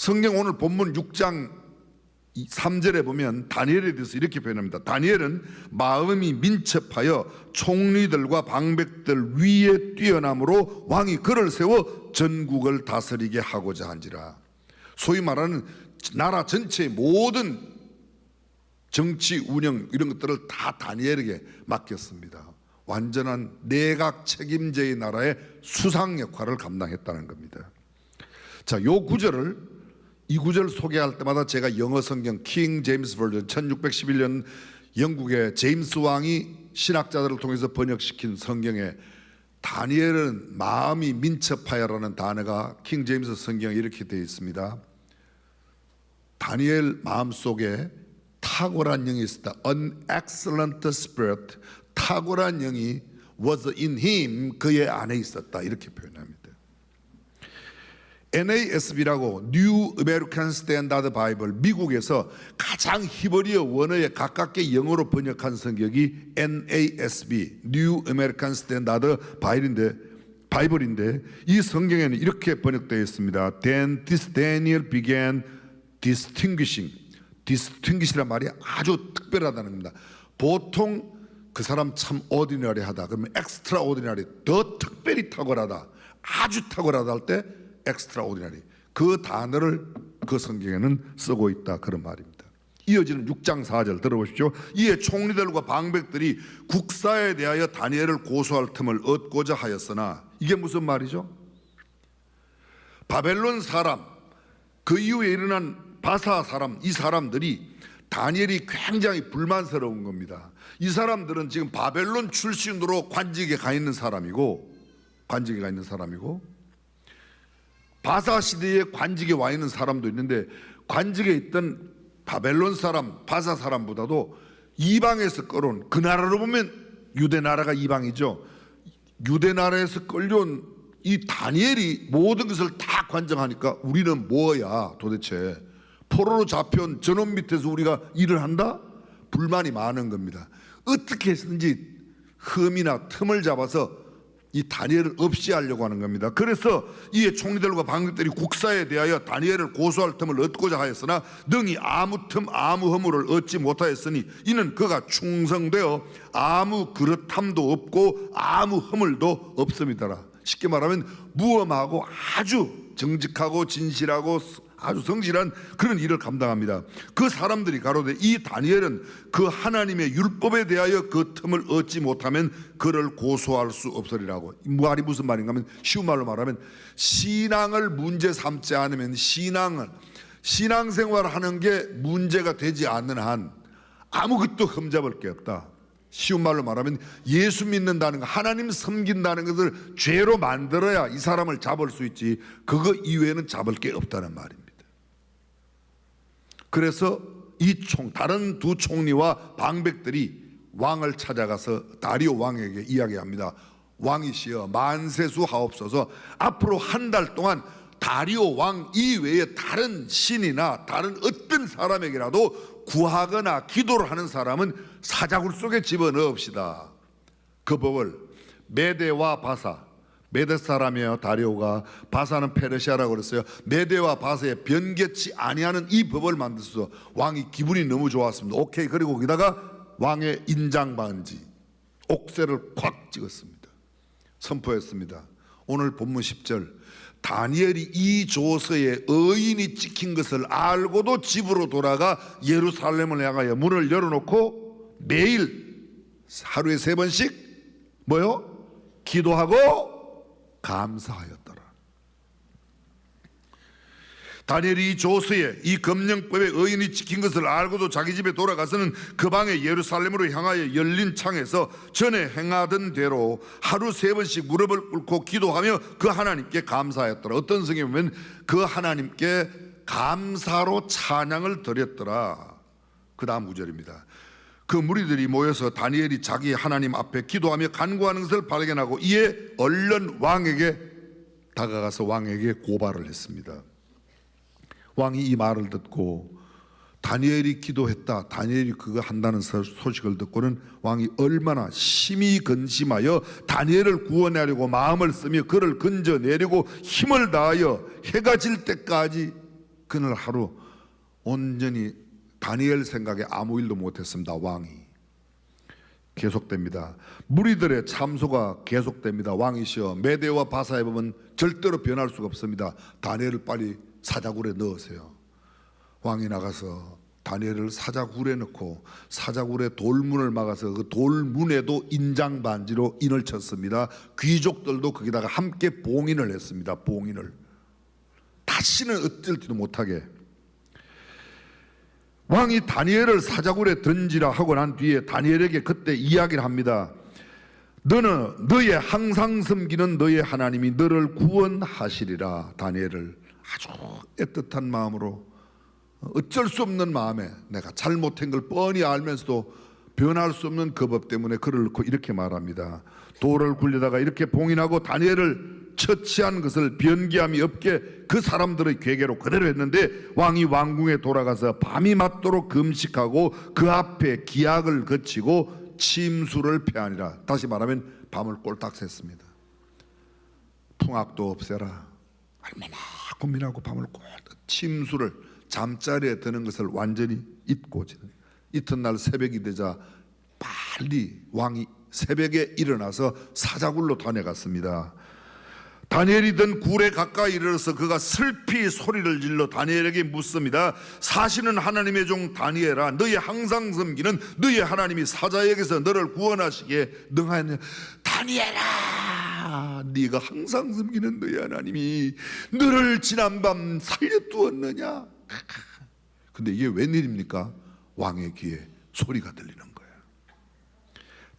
성경 오늘 본문 6장 3절에 보면 다니엘에 대해서 이렇게 표현합니다. 다니엘은 마음이 민첩하여 총리들과 방백들 위에 뛰어남으로 왕이 그를 세워 전국을 다스리게 하고자 한지라. 소위 말하는 나라 전체의 모든 정치 운영 이런 것들을 다 다니엘에게 맡겼습니다. 완전한 내각 책임제의 나라의 수상 역할을 감당했다는 겁니다. 자, 이 구절을 소개할 때마다 제가 영어 성경 킹 제임스 버전 1611년 영국의 제임스 왕이 신학자들을 통해서 번역시킨 성경에 다니엘은 마음이 민첩하여라는 단어가 킹 제임스 성경에 이렇게 되어 있습니다. 다니엘 마음속에 탁월한 영이 있었다. An excellent spirit, 탁월한 영이 was in him, 그의 안에 있었다. 이렇게 표현합니다. NASB라고 New American Standard Bible, 미국에서 가장 히브리어 원어에 가깝게 영어로 번역한 성경이 NASB, New American Standard 바이블인데 이 성경에는 이렇게 번역되어 있습니다. Then this Daniel began distinguish란 말이 아주 특별하다는 겁니다. 보통 그 사람 참 ordinary하다 그러면 extraordinary, 더 특별히 탁월하다, 아주 탁월하다 할 때 extraordinary, 그 단어를 그 성경에는 쓰고 있다, 그런 말입니다. 이어지는 6장 4절 들어보십시오. 이에 총리들과 방백들이 국사에 대하여 다니엘을 고소할 틈을 얻고자 하였으나, 이게 무슨 말이죠? 바벨론 사람, 그 이후에 일어난 바사 사람, 이 사람들이 다니엘이 굉장히 불만스러운 겁니다. 이 사람들은 지금 바벨론 출신으로 관직에 가 있는 사람이고 바사 시대에 관직에 와 있는 사람도 있는데, 관직에 있던 바벨론 사람, 바사 사람보다도 이방에서 끌어온, 그 나라로 보면 유대 나라가 이방이죠. 유대 나라에서 끌려온 이 다니엘이 모든 것을 다 관장하니까 우리는 뭐야 도대체, 포로로 잡혀온 저놈 밑에서 우리가 일을 한다? 불만이 많은 겁니다. 어떻게 해서든지 흠이나 틈을 잡아서 이 다니엘을 없이 하려고 하는 겁니다. 그래서 이에 총리들과 방백들이 국사에 대하여 다니엘을 고소할 틈을 얻고자 하였으나 능히 아무 틈 아무 허물을 얻지 못하였으니 이는 그가 충성되어 아무 그릇함도 없고 아무 허물도 없음이더라. 쉽게 말하면 무엄하고 아주 정직하고 진실하고 아주 성실한 그런 일을 감당합니다. 그 사람들이 가로되 이 다니엘은 그 하나님의 율법에 대하여 그 틈을 얻지 못하면 그를 고소할 수 없으리라고. 말이 무슨 말인가 하면, 쉬운 말로 말하면 신앙을 문제 삼지 않으면, 신앙생활을 하는 게 문제가 되지 않는 한 아무것도 흠잡을 게 없다. 쉬운 말로 말하면 예수 믿는다는 것, 하나님 섬긴다는 것을 죄로 만들어야 이 사람을 잡을 수 있지, 그거 이외에는 잡을 게 없다는 말입니다. 그래서 다른 두 총리와 방백들이 왕을 찾아가서 다리오 왕에게 이야기합니다. 왕이시여 만세수 하옵소서. 앞으로 한 달 동안 다리오 왕 이외에 다른 신이나 다른 어떤 사람에게라도 구하거나 기도를 하는 사람은 사자굴 속에 집어넣읍시다. 그 법을 메대와 바사, 메대 사람이에요 다리오가, 바사는 페르시아라고 그랬어요. 메대와 바사에 변개치 아니하는 이 법을 만들어서 왕이 기분이 너무 좋았습니다. 오케이. 그리고 거기다가 왕의 인장 반지, 옥새를 콱 찍었습니다. 선포했습니다. 오늘 본문 10절, 다니엘이 이 조서에 의인이 찍힌 것을 알고도 집으로 돌아가 예루살렘을 향하여 문을 열어놓고 매일 하루에 3번씩 기도하고 감사하였더라. 다니엘이 이 조서에 이 검령법에 의인이 찍힌 것을 알고도 자기 집에 돌아가서는 그 방에 예루살렘으로 향하여 열린 창에서 전에 행하던 대로 하루 3번씩 무릎을 꿇고 기도하며 그 하나님께 감사하였더라. 어떤 성경에 보면 그 하나님께 감사로 찬양을 드렸더라. 그 다음 구절입니다. 그 무리들이 모여서 다니엘이 자기 하나님 앞에 기도하며 간구하는 것을 발견하고 이에 얼른 왕에게 다가가서 왕에게 고발을 했습니다. 왕이 이 말을 듣고 다니엘이 기도했다, 다니엘이 그거 한다는 소식을 듣고는 왕이 얼마나 심히 근심하여 다니엘을 구원하려고 마음을 쓰며 그를 건져내려고 힘을 다하여 해가 질 때까지 그날 하루 온전히 다니엘 생각에 아무 일도 못했습니다. 왕이 계속됩니다. 무리들의 참소가 계속됩니다. 왕이시여, 메대와 바사의 법은 절대로 변할 수가 없습니다. 다니엘을 빨리 사자굴에 넣으세요. 왕이 나가서 다니엘을 사자굴에 넣고 사자굴에 돌문을 막아서 그 돌문에도 인장 반지로 인을 쳤습니다. 귀족들도 거기다가 함께 봉인을 했습니다. 봉인을 다시는 어쩔지도 못하게. 왕이 다니엘을 사자굴에 던지라 하고 난 뒤에 다니엘에게 그때 이야기를 합니다. 너는 너의 항상 섬기는 너의 하나님이 너를 구원하시리라. 다니엘을 아주 애틋한 마음으로, 어쩔 수 없는 마음에, 내가 잘못한 걸 뻔히 알면서도 변할 수 없는 그 법 때문에 그를 놓고 이렇게 말합니다. 돌을 굴리다가 이렇게 봉인하고 다니엘을 처치한 것을 변기함이 없게 그 사람들의 괴계로 그대로 했는데, 왕이 왕궁에 돌아가서 밤이 맞도록 금식하고 그 앞에 기약을 거치고 침수를 폐하니라. 다시 말하면 밤을 꼴딱 샜습니다. 풍악도 없애라. 얼마나 고민하고 밤을 꼴딱, 침수를, 잠자리에 드는 것을 완전히 잊고 지는 이튿날 새벽이 되자 빨리 왕이 새벽에 일어나서 사자굴로 다녀갔습니다. 다니엘이 든 굴에 가까이 이르러서 그가 슬피 소리를 질러 다니엘에게 묻습니다. 사시는 하나님의 종 다니엘아, 너희 항상 섬기는 너희 하나님이 사자에게서 너를 구원하시기에 능하였느냐. 다니엘아, 네가 항상 섬기는 너희 하나님이 너를 지난밤 살려두었느냐. 근데 이게 웬일입니까? 왕의 귀에 소리가 들리는 거예요.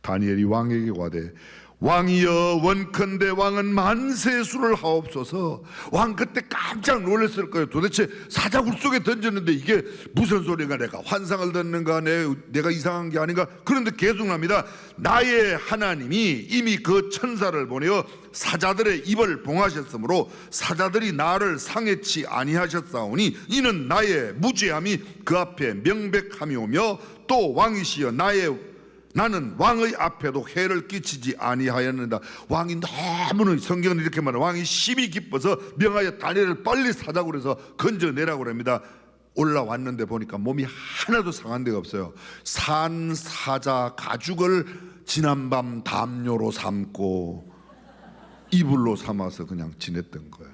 다니엘이 왕에게 가되, 왕이여, 원컨대 왕은 만세수를 하옵소서. 왕 그때 깜짝 놀랐을 거예요. 도대체 사자굴 속에 던졌는데 이게 무슨 소리가, 내가 환상을 듣는가, 내가 이상한 게 아닌가. 그런데 계속 납니다. 나의 하나님이 이미 그 천사를 보내어 사자들의 입을 봉하셨으므로 사자들이 나를 상해치 아니하셨사오니 이는 나의 무죄함이 그 앞에 명백함이오며, 또 왕이시여, 나는 왕의 앞에도 해를 끼치지 아니하였는다. 왕이 너무는, 성경은 이렇게 말해요. 왕이 심히 기뻐서 명하여 다니엘을 빨리 사자굴에서 건져내라고 합니다. 올라왔는데 보니까 몸이 하나도 상한 데가 없어요. 산 사자 가죽을 지난밤 담요로 삼고 이불로 삼아서 그냥 지냈던 거예요.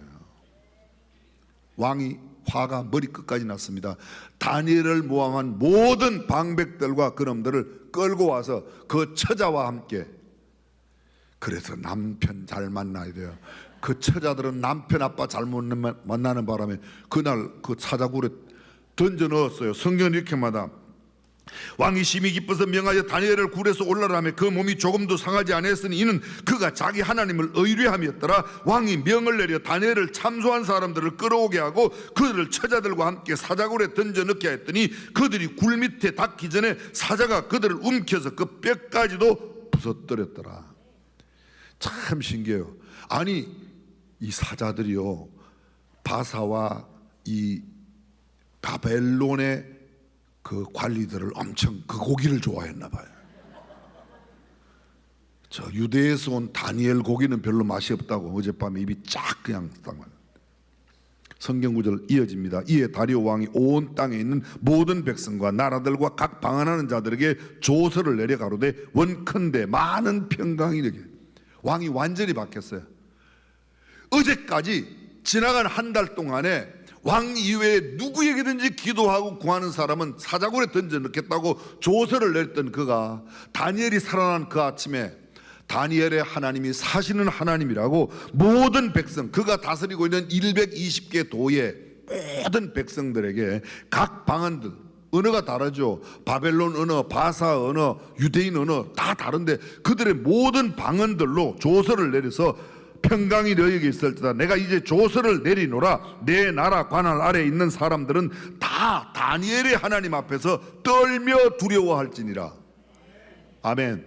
왕이 화가 머리끝까지 났습니다. 다니엘을 모함한 모든 방백들과 그놈들을 끌고 와서 그 처자와 함께, 그래서 남편 잘 만나야 돼요. 그 처자들은 남편 아빠 잘못 만나는 바람에 그날 그 사자굴에 던져 넣었어요. 성경은 이렇게 말합니다. 왕이 심히 기뻐서 명하여 다니엘을 굴에서 올라라 하며 그 몸이 조금도 상하지 아니했으니 이는 그가 자기 하나님을 의뢰함이었더라. 왕이 명을 내려 다니엘을 참소한 사람들을 끌어오게 하고 그들을 처자들과 함께 사자굴에 던져 넣게 했더니 그들이 굴 밑에 닿기 전에 사자가 그들을 움켜서 그 뼈까지도 부서뜨렸더라. 참 신기해요. 아니, 이 사자들이요, 바사와 이 바벨론의 그 관리들을 엄청, 그 고기를 좋아했나 봐요. 저 유대에서 온 다니엘 고기는 별로 맛이 없다고 어젯밤에 입이 쫙 그냥 딱. 성경 구절 이어집니다. 이에 다리오 왕이 온 땅에 있는 모든 백성과 나라들과 각 방언하는 자들에게 조서를 내려 가로되, 원컨대 많은 평강이 되게. 왕이 완전히 바뀌었어요. 어제까지 지나간 한 달 동안에 왕 이외에 누구에게든지 기도하고 구하는 사람은 사자굴에 던져 넣겠다고 조서를 냈던 그가, 다니엘이 살아난 그 아침에 다니엘의 하나님이 사시는 하나님이라고 모든 백성, 그가 다스리고 있는 120개 도의 모든 백성들에게 각 방언들, 언어가 다르죠. 바벨론 언어, 바사 언어, 유대인 언어 다 다른데 그들의 모든 방언들로 조서를 내려서, 평강이 너에게 있을지다. 내가 이제 조서를 내리노라. 내 나라 관할 아래에 있는 사람들은 다 다니엘의 하나님 앞에서 떨며 두려워할지니라. 아멘.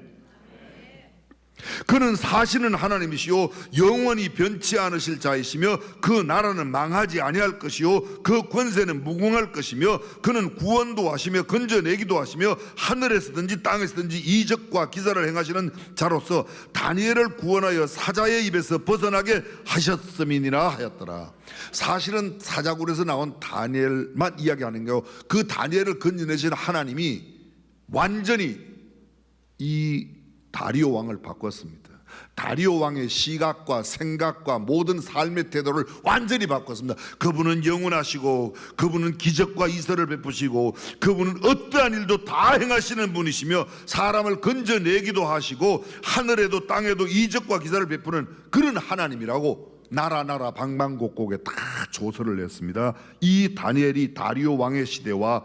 그는 사시는 하나님이시요 영원히 변치 않으실 자이시며 그 나라는 망하지 아니할 것이요 그 권세는 무궁할 것이며 그는 구원도 하시며 건져내기도 하시며 하늘에서든지 땅에서든지 이적과 기사를 행하시는 자로서 다니엘을 구원하여 사자의 입에서 벗어나게 하셨음이니라 하였더라. 사실은 사자굴에서 나온 다니엘만 이야기하는 거요. 그 다니엘을 건져내신 하나님이 완전히 이 다리오 왕을 바꿨습니다. 다리오 왕의 시각과 생각과 모든 삶의 태도를 완전히 바꿨습니다. 그분은 영원하시고 그분은 기적과 이설을 베푸시고 그분은 어떠한 일도 다 행하시는 분이시며 사람을 건져내기도 하시고 하늘에도 땅에도 이적과 기사를 베푸는 그런 하나님이라고 나라 방방곡곡에 다 조서를 냈습니다. 이 다니엘이 다리오 왕의 시대와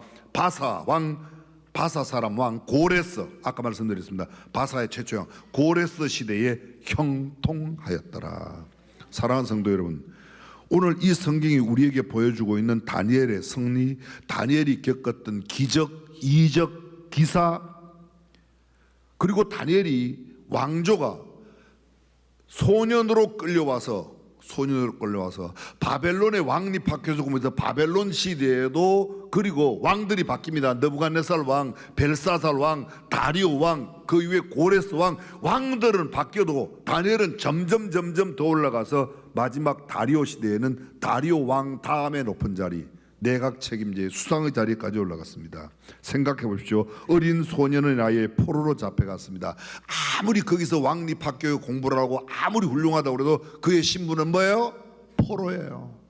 바사 사람 왕 고레스, 아까 말씀드렸습니다. 바사의 최초 왕 고레스 시대에 형통하였더라. 사랑하는 성도 여러분, 오늘 이 성경이 우리에게 보여주고 있는 다니엘의 승리, 다니엘이 겪었던 기적, 이적, 기사, 그리고 다니엘이 왕조가 소년으로 끌려와서 바벨론의 왕이 바뀌어서 오면서 바벨론 시대에도 그리고 왕들이 바뀝니다. 느부갓네살 왕, 벨사살 왕, 다리오 왕, 그 이후에 고레스 왕, 왕들은 바뀌어도 다니엘은 점점 더 올라가서 마지막 다리오 시대에는 다리오 왕 다음에 높은 자리, 내각 책임자의 수상의 자리까지 올라갔습니다. 생각해 보십시오. 어린 소년의 나이에 포로로 잡혀갔습니다. 아무리 거기서 왕립학교에 공부를 하고 아무리 훌륭하다고 해도 그의 신분은 뭐예요? 포로예요.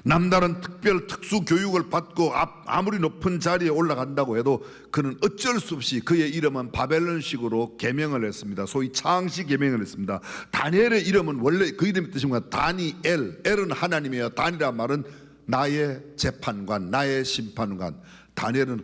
남다른 특수 교육을 받고 아무리 높은 자리에 올라간다고 해도 그는 어쩔 수 없이 그의 이름은 바벨론식으로 개명을 했습니다. 소위 창씨 개명을 했습니다. 다니엘의 이름은 원래 그 이름의 뜻이 뭐야? 다니엘, 엘은 하나님이에요. 다니란 말은 나의 재판관, 나의 심판관. 다니엘은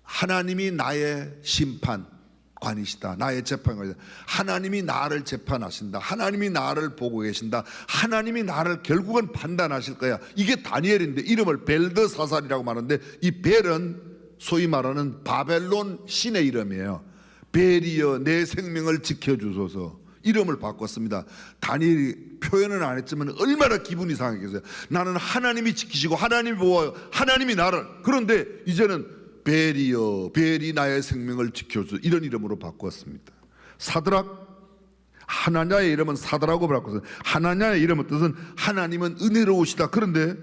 하나님이 나의 심판관이시다, 나의 재판관이다. 하나님이 나를 재판하신다, 하나님이 나를 보고 계신다, 하나님이 나를 결국은 판단하실 거야. 이게 다니엘인데 이름을 벨드사살이라고 말하는데 이 벨은 소위 말하는 바벨론 신의 이름이에요. 벨이여 내 생명을 지켜주소서, 이름을 바꿨습니다. 다니엘이 표현은 안 했지만 얼마나 기분이 상했겠어요. 나는 하나님이 지키시고 하나님이 보호하여 하나님이 나를, 그런데 이제는 벨이여 벨이 나의 생명을 지켜줘, 이런 이름으로 바꿨습니다. 사드락, 하나냐의 이름은 사드라고 바꿨어요. 하나냐의 이름의 뜻은 하나님은 은혜로우시다. 그런데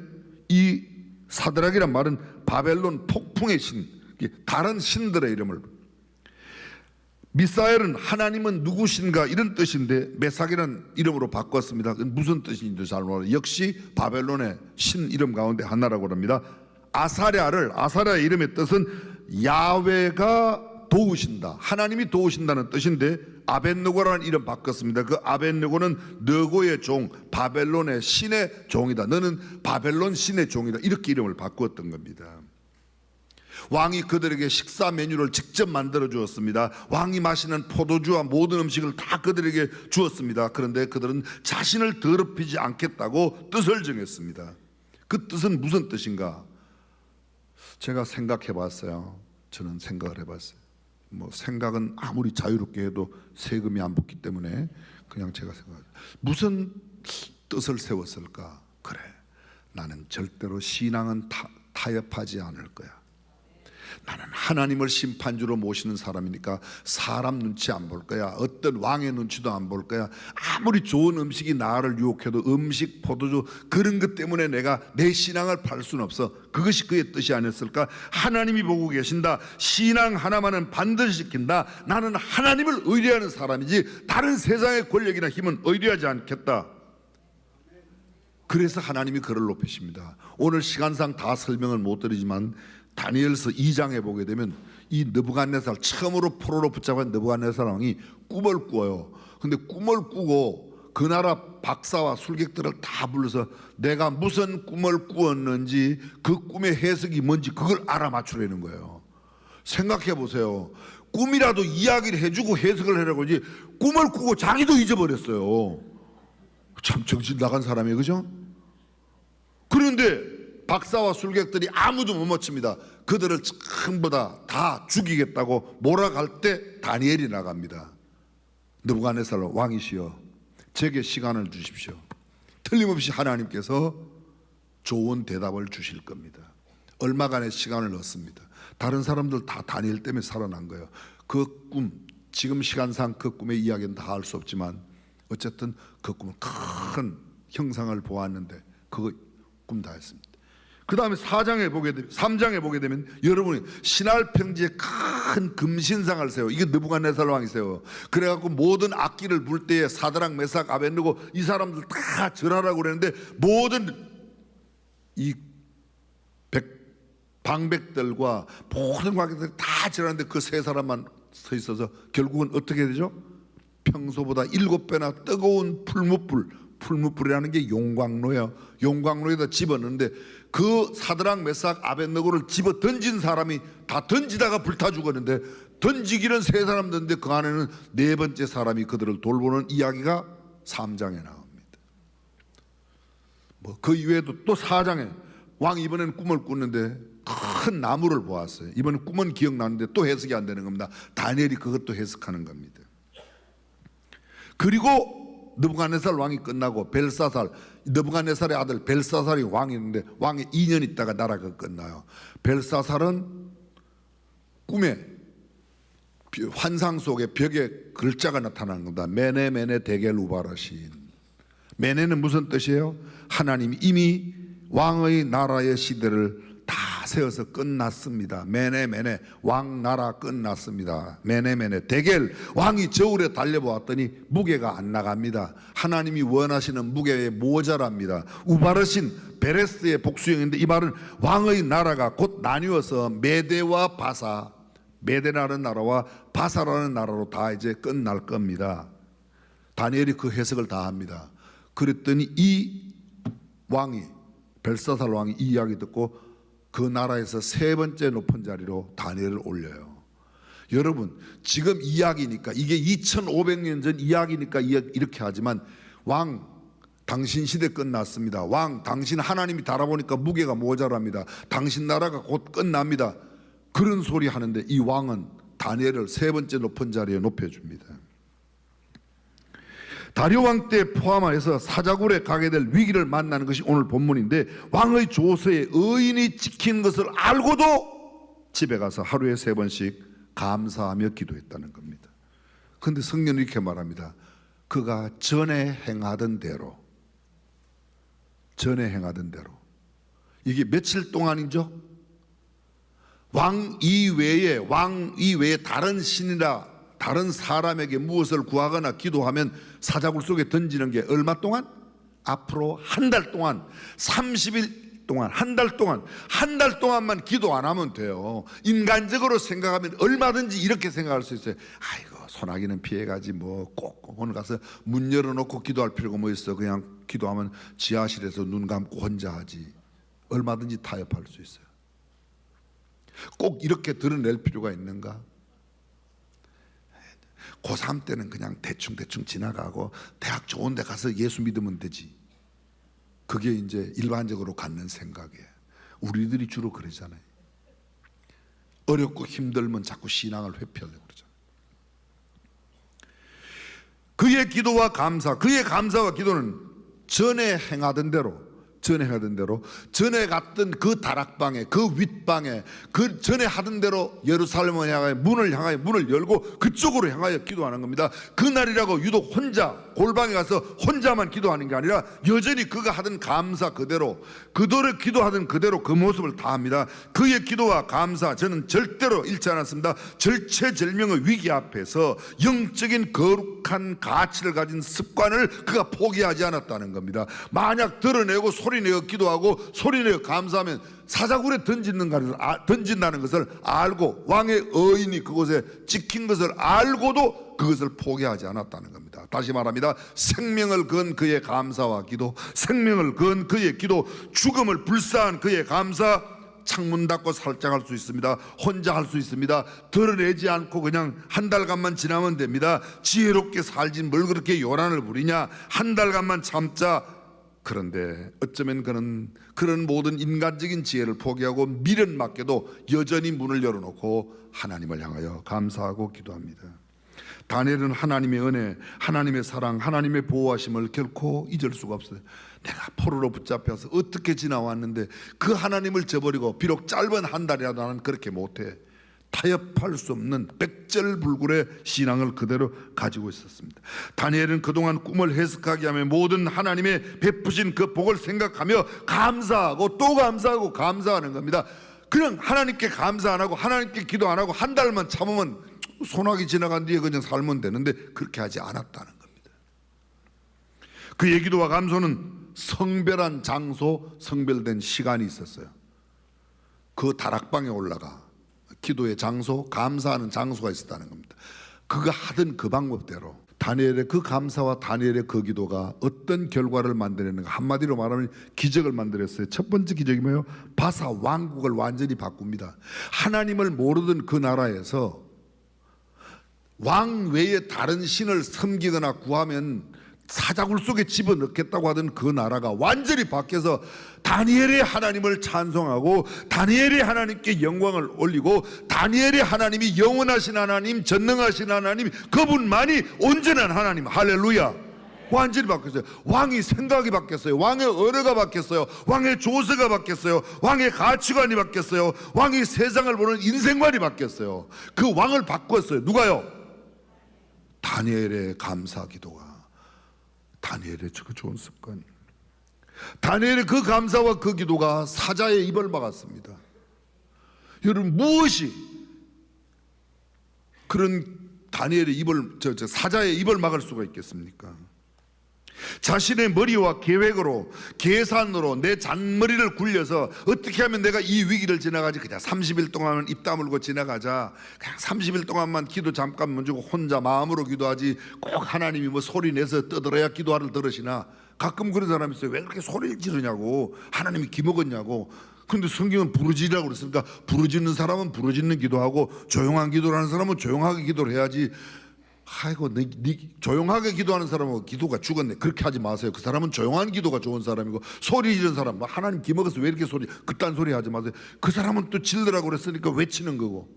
이 사드락이란 말은 바벨론 폭풍의 신, 다른 신들의 이름을, 미사엘은 하나님은 누구신가 이런 뜻인데 메삭이라는 이름으로 바꿨습니다. 무슨 뜻인지 잘 몰라요. 역시 바벨론의 신 이름 가운데 하나라고 합니다. 아사랴의 이름의 뜻은 야훼가 도우신다, 하나님이 도우신다는 뜻인데 아벳느고라는 이름 바꿨습니다. 그 아벳느고는 너고의 종, 바벨론의 신의 종이다, 너는 바벨론 신의 종이다, 이렇게 이름을 바꾸었던 겁니다. 왕이 그들에게 식사 메뉴를 직접 만들어 주었습니다. 왕이 마시는 포도주와 모든 음식을 다 그들에게 주었습니다. 그런데 그들은 자신을 더럽히지 않겠다고 뜻을 정했습니다. 그 뜻은 무슨 뜻인가? 제가 생각해 봤어요. 저는 생각을 해봤어요. 생각은 아무리 자유롭게 해도 세금이 안 붙기 때문에 그냥 제가 생각해요. 무슨 뜻을 세웠을까? 그래, 나는 절대로 신앙은 타협하지 않을 거야. 나는 하나님을 심판주로 모시는 사람이니까 사람 눈치 안 볼 거야. 어떤 왕의 눈치도 안 볼 거야. 아무리 좋은 음식이 나를 유혹해도 음식, 포도주 그런 것 때문에 내가 내 신앙을 팔 수는 없어. 그것이 그의 뜻이 아니었을까? 하나님이 보고 계신다, 신앙 하나만은 반드시 지킨다, 나는 하나님을 의뢰하는 사람이지 다른 세상의 권력이나 힘은 의뢰하지 않겠다. 그래서 하나님이 그를 높이십니다. 오늘 시간상 다 설명을 못 드리지만 다니엘서 2장에 보게 되면 이 느부갓네살, 처음으로 포로로 붙잡은 느부갓네살 왕이 꿈을 꾸어요. 근데 꿈을 꾸고 그 나라 박사와 술객들을 다 불러서 내가 무슨 꿈을 꾸었는지 그 꿈의 해석이 뭔지 그걸 알아맞추려는 거예요. 생각해 보세요. 꿈이라도 이야기를 해주고 해석을 하려고 하지 꿈을 꾸고 자기도 잊어버렸어요. 참 정신 나간 사람이에요, 그죠? 그런데 박사와 술객들이 아무도 못 맞춥니다. 그들을 전부 다 죽이겠다고 몰아갈 때 다니엘이 나갑니다. 느부갓네살 왕이시여, 제게 시간을 주십시오. 틀림없이 하나님께서 좋은 대답을 주실 겁니다. 얼마간의 시간을 얻습니다. 다른 사람들 다 다니엘 때문에 살아난 거예요. 그 꿈, 지금 시간상 그 꿈의 이야기는 다 할 수 없지만 어쨌든 그 꿈은 큰 형상을 보았는데 그 꿈 다 했습니다. 그 다음에 3장에 보게 되면 여러분이 신할 평지에 큰 금신상을 세워. 이게 느부갓네살 왕이 세워. 그래갖고 모든 악기를 불 때에 사드락 메삭 아벳느고 이 사람들 다 절하라고 그랬는데 모든 이 방백들과 모든 관객들이 다 절하는데 그 세 사람만 서 있어서 결국은 어떻게 되죠? 평소보다 7배나 뜨거운 풀무불이라는 게 용광로예요. 용광로에다 집어넣는데 그 사드락 메삭 아벳느고를 집어 던진 사람이 다 던지다가 불타 죽었는데 던지기는 세 사람 던데 그 안에는 네 번째 사람이 그들을 돌보는 이야기가 3장에 나옵니다. 뭐 그 이외에도 또 4장에 왕이 이번에는 꿈을 꾸는데 큰 나무를 보았어요. 이번엔 꿈은 기억나는데 또 해석이 안 되는 겁니다. 다니엘이 그것도 해석하는 겁니다. 그리고 느부갓네살 왕이 끝나고 느부갓네살의 아들 벨사살이 왕이 있는데 왕이 2년 있다가 나라가 끝나요. 벨사살은 꿈에 환상 속에 벽에 글자가 나타나는 겁니다. 메네 메네 데겔 우바라신. 메네는 무슨 뜻이에요? 하나님이 이미 왕의 나라의 시대를 다 세워서 끝났습니다. 메네 메네 왕나라 끝났습니다. 메네 메네 데겔 왕이 저울에 달려보았더니 무게가 안 나갑니다. 하나님이 원하시는 무게에 모자랍니다. 우바르신 베레스의 복수형인데 이 말은 왕의 나라가 곧 나뉘어서 메대와 바사, 메대라는 나라와 바사라는 나라로 다 이제 끝날 겁니다. 다니엘이 그 해석을 다 합니다. 그랬더니 이 왕이 벨사살 왕이 이 이야기 듣고 그 나라에서 세 번째 높은 자리로 다니엘을 올려요. 여러분 지금 이야기니까 이게 2500년 전 이야기니까 이렇게 하지만 왕 당신 시대 끝났습니다. 왕 당신 하나님이 달아보니까 무게가 모자랍니다. 당신 나라가 곧 끝납니다. 그런 소리 하는데 이 왕은 다니엘을 세 번째 높은 자리에 높여줍니다. 다리오 왕 때 포함하여서 사자굴에 가게 될 위기를 만나는 것이 오늘 본문인데 왕의 조서에 의인이 찍힌 것을 알고도 집에 가서 하루에 3번씩 감사하며 기도했다는 겁니다. 그런데 성경은 이렇게 말합니다. 그가 전에 행하던 대로 이게 며칠 동안이죠? 왕 이외에 다른 신이나 다른 사람에게 무엇을 구하거나 기도하면 사자굴 속에 던지는 게 얼마 동안? 앞으로 한 달 동안 30일 동안 한 달 동안만 기도 안 하면 돼요. 인간적으로 생각하면 얼마든지 이렇게 생각할 수 있어요. 아이고 소나기는 피해가지 뭐 꼭 오늘 가서 문 열어놓고 기도할 필요가 뭐 있어. 그냥 기도하면 지하실에서 눈 감고 혼자 하지. 얼마든지 타협할 수 있어요. 꼭 이렇게 드러낼 필요가 있는가? 고3 때는 그냥 대충 지나가고 대학 좋은 데 가서 예수 믿으면 되지. 그게 이제 일반적으로 갖는 생각이에요. 우리들이 주로 그러잖아요. 어렵고 힘들면 자꾸 신앙을 회피하려고 그러잖아요. 그의 감사와 기도는 전에 행하던 대로 전에 갔던 그 다락방에 그 윗방에 그 전에 하던 대로 예루살렘을 향하여 문을 열고 그쪽으로 향하여 기도하는 겁니다. 그날이라고 유독 혼자 골방에 가서 혼자만 기도하는 게 아니라 여전히 그가 하던 감사 그대로 기도하던 그대로 그 모습을 다합니다. 그의 기도와 감사 저는 절대로 잃지 않았습니다. 절체절명의 위기 앞에서 영적인 거룩한 가치를 가진 습관을 그가 포기하지 않았다는 겁니다. 만약 드러내고 소리내어 기도하고 소리내어 감사하면 사자굴에 던진다는 것을 알고 왕의 의인이 그곳에 찍힌 것을 알고도 그것을 포기하지 않았다는 겁니다. 다시 말합니다. 생명을 건 그의 감사와 기도, 생명을 건 그의 기도, 죽음을 불사한 그의 감사, 창문 닫고 살짝 할 수 있습니다. 혼자 할 수 있습니다. 드러내지 않고 그냥 한 달간만 지나면 됩니다. 지혜롭게 살진 뭘 그렇게 요란을 부리냐. 한 달간만 참자. 그런데 어쩌면 그는 그런 모든 인간적인 지혜를 포기하고 미련 맞게도 여전히 문을 열어놓고 하나님을 향하여 감사하고 기도합니다. 다니엘은 하나님의 은혜, 하나님의 사랑, 하나님의 보호하심을 결코 잊을 수가 없어요. 내가 포로로 붙잡혀서 어떻게 지나왔는데 그 하나님을 저버리고 비록 짧은 한 달이라도 나는 그렇게 못해. 타협할 수 없는 백절불굴의 신앙을 그대로 가지고 있었습니다. 다니엘은 그동안 꿈을 해석하게 하며 모든 하나님의 베푸신 그 복을 생각하며 감사하고 또 감사하고 감사하는 겁니다. 그냥 하나님께 감사 안 하고 하나님께 기도 안 하고 한 달만 참으면 소나기 지나간 뒤에 그냥 살면 되는데 그렇게 하지 않았다는 겁니다. 그의 기도와 감소는 성별한 장소, 성별된 시간이 있었어요. 그 다락방에 올라가 기도의 장소, 감사하는 장소가 있었다는 겁니다. 그가 하던 그 방법대로 다니엘의 그 감사와 다니엘의 그 기도가 어떤 결과를 만들었는가, 한마디로 말하면 기적을 만들었어요. 첫 번째 기적이 뭐예요? 바사 왕국을 완전히 바꿉니다. 하나님을 모르던 그 나라에서 왕 외에 다른 신을 섬기거나 구하면 사자굴 속에 집어넣겠다고 하던 그 나라가 완전히 바뀌어서 다니엘의 하나님을 찬송하고 다니엘의 하나님께 영광을 올리고 다니엘의 하나님이 영원하신 하나님, 전능하신 하나님, 그분만이 온전한 하나님, 할렐루야, 완전히 바뀌었어요. 왕이 생각이 바뀌었어요. 왕의 언어가 바뀌었어요. 왕의 조세가 바뀌었어요. 왕의 가치관이 바뀌었어요. 왕이 세상을 보는 인생관이 바뀌었어요. 그 왕을 바꿨어요. 누가요? 다니엘의 감사 기도가, 다니엘의 그 좋은 습관, 다니엘의 그 감사와 그 기도가 사자의 입을 막았습니다. 여러분, 무엇이 그런 다니엘의 입을, 사자의 입을 막을 수가 있겠습니까? 자신의 머리와 계획으로, 계산으로 내 잔머리를 굴려서 어떻게 하면 내가 이 위기를 지나가지, 그냥 30일 동안은 입 다물고 지나가자, 그냥 30일 동안만 기도 잠깐 멈추고 혼자 마음으로 기도하지, 꼭 하나님이 뭐 소리 내서 떠들어야 기도를 들으시나. 가끔 그런 사람이 있어요. 왜 그렇게 소리를 지르냐고, 하나님이 기먹었냐고. 근데 성경은 부르짖으라고 그랬으니까 부르짖는 사람은 부르짖는 기도하고 조용한 기도를 하는 사람은 조용하게 기도를 해야지. 아이고, 조용하게 기도하는 사람은 기도가 죽었네, 그렇게 하지 마세요. 그 사람은 조용한 기도가 좋은 사람이고, 소리 지르는 사람, 뭐 하나님 기먹어서 왜 이렇게 그딴 소리 하지 마세요. 그 사람은 또 질르라고 그랬으니까 외치는 거고.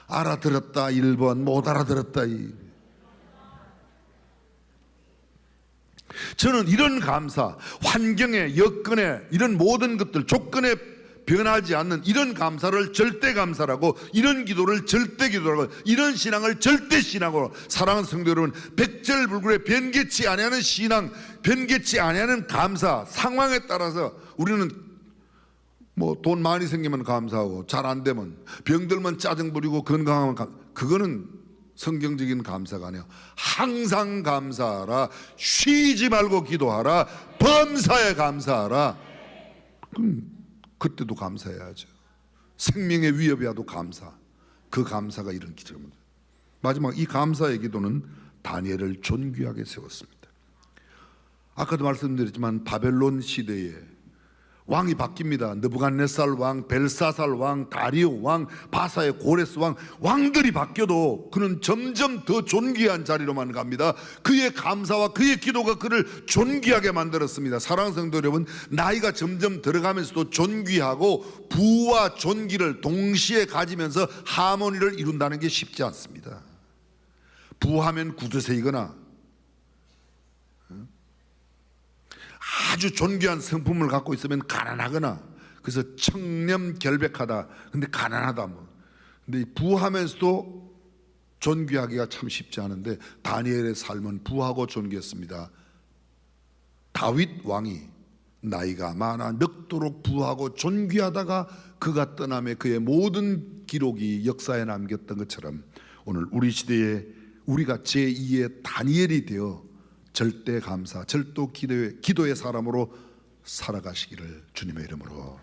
알아들었다 1번, 못 알아들었다 2. 저는 이런 감사, 환경에, 여건에, 이런 모든 것들, 조건에 변하지 않는 이런 감사를 절대 감사라고, 이런 기도를 절대 기도라고, 이런 신앙을 절대 신앙으로, 사랑하는 성도 여러분, 백절불굴에 변개치 아니하는 신앙, 변개치 아니하는 감사, 상황에 따라서 우리는 뭐 돈 많이 생기면 감사하고, 잘 안 되면, 병들면 짜증 부리고, 건강하면 그거는 성경적인 감사가 아니야. 항상 감사하라, 쉬지 말고 기도하라, 범사에 감사하라. 그럼 그때도 감사해야죠. 생명의 위협이 와도 감사. 그 감사가 이런 기적입니다. 마지막 이 감사의 기도는 다니엘을 존귀하게 세웠습니다. 아까도 말씀드렸지만 바벨론 시대에 왕이 바뀝니다. 느부갓네살 왕, 벨사살 왕, 다리오 왕, 바사의 고레스 왕, 왕들이 바뀌어도 그는 점점 더 존귀한 자리로만 갑니다. 그의 감사와 그의 기도가 그를 존귀하게 만들었습니다. 사랑하는 성도 여러분, 나이가 점점 들어가면서도 존귀하고 부와 존귀를 동시에 가지면서 하모니를 이룬다는 게 쉽지 않습니다. 부하면 구두쇠이거나 아주 존귀한 성품을 갖고 있으면 가난하거나, 그래서 청렴결백하다, 근데 가난하다 뭐. 근데 부하면서도 존귀하기가 참 쉽지 않은데 다니엘의 삶은 부하고 존귀했습니다. 다윗 왕이 나이가 많아 늙도록 부하고 존귀하다가 그가 떠남에 그의 모든 기록이 역사에 남겼던 것처럼 오늘 우리 시대에 우리가 제2의 다니엘이 되어 절대 감사, 절도 기도의 사람으로 살아가시기를 주님의 이름으로